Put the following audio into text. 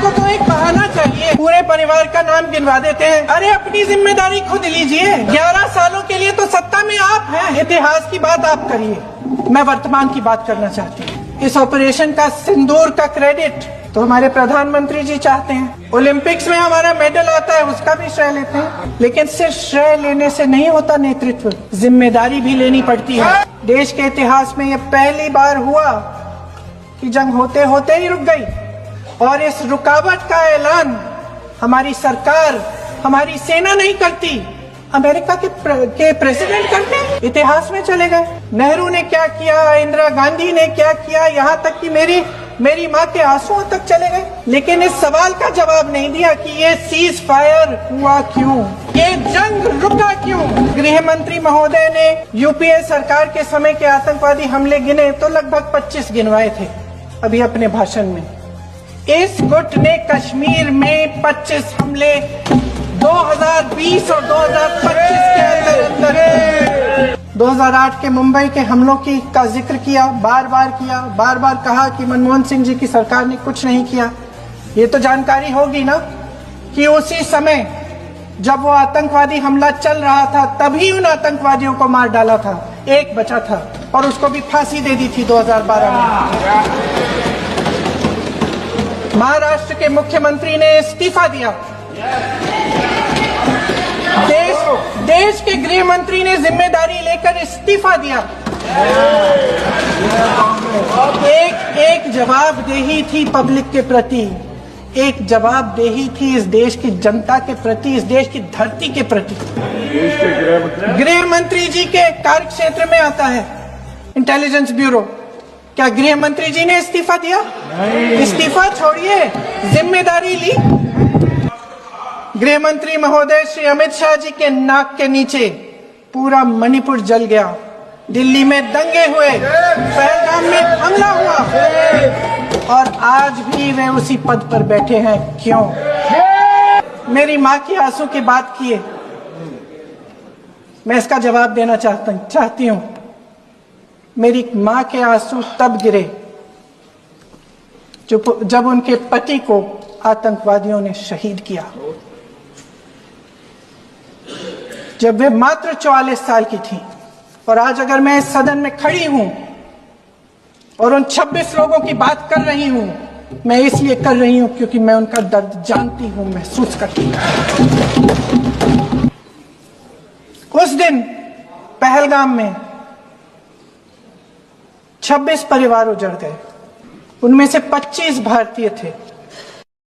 आपको तो एक बहाना चाहिए, पूरे परिवार का नाम गिनवा देते हैं। अरे अपनी जिम्मेदारी खुद लीजिए। 11 सालों के लिए तो सत्ता में आप हैं। इतिहास की बात आप करिए, मैं वर्तमान की बात करना चाहती हूँ। इस ऑपरेशन का सिंदूर का क्रेडिट तो हमारे प्रधानमंत्री जी चाहते हैं। ओलंपिक्स में हमारा मेडल आता है, उसका भी श्रेय लेते हैं। लेकिन सिर्फ श्रेय लेने से नहीं होता नेतृत्व, जिम्मेदारी भी लेनी पड़ती है। देश के इतिहास में यह पहली बार हुआ कि जंग होते होते ही रुक गई, और इस रुकावट का ऐलान हमारी सरकार, हमारी सेना नहीं करती, अमेरिका के प्रेसिडेंट करते। इतिहास में चले गए। नेहरू ने क्या किया, इंदिरा गांधी ने क्या किया, यहाँ तक कि मेरी माँ के आंसुओं तक चले गए। लेकिन इस सवाल का जवाब नहीं दिया कि ये सीज फायर हुआ क्यों, ये जंग रुका क्यों। गृह मंत्री महोदय ने यूपीए सरकार के समय के आतंकवादी हमले गिने तो लगभग 25 गिनवाए थे अभी अपने भाषण में। इस गुट ने कश्मीर में 25 हमले 2020 और 2025 के अंदर 2008 के मुंबई के हमलों का जिक्र किया, बार बार कहा कि मनमोहन सिंह जी की सरकार ने कुछ नहीं किया। ये तो जानकारी होगी ना कि उसी समय जब वो आतंकवादी हमला चल रहा था तभी उन आतंकवादियों को मार डाला था, एक बचा था और उसको भी फांसी दे दी थी 2012 में। महाराष्ट्र के मुख्यमंत्री ने इस्तीफा दिया। देश के गृह मंत्री ने जिम्मेदारी लेकर इस्तीफा दिया। एक जवाबदेही थी पब्लिक के प्रति, एक जवाबदेही थी इस देश की जनता के प्रति, इस देश की धरती के प्रति। गृह मंत्री जी के कार्य क्षेत्र में आता है इंटेलिजेंस ब्यूरो। क्या गृह मंत्री जी ने इस्तीफा दिया? इस्तीफा छोड़िए, जिम्मेदारी ली। गृह मंत्री महोदय श्री अमित शाह जी के नाक के नीचे पूरा मणिपुर जल गया, दिल्ली में दंगे हुए, पहलगाम में हमला हुआ, और आज भी वे उसी पद पर बैठे हैं। क्यों? मेरी माँ की आंसू की बात किए, मैं इसका जवाब देना चाहती हूँ। मेरी माँ के आंसू तब गिरे जब उनके पति को आतंकवादियों ने शहीद किया, जब वे मात्र 44 साल की थी। और आज अगर मैं इस सदन में खड़ी हूं और उन 26 लोगों की बात कर रही हूं, मैं इसलिए कर रही हूं क्योंकि मैं उनका दर्द जानती हूं, महसूस करती हूं। उस दिन पहलगाम में 26 परिवार उजड़ गए, उनमें से 25 भारतीय थे।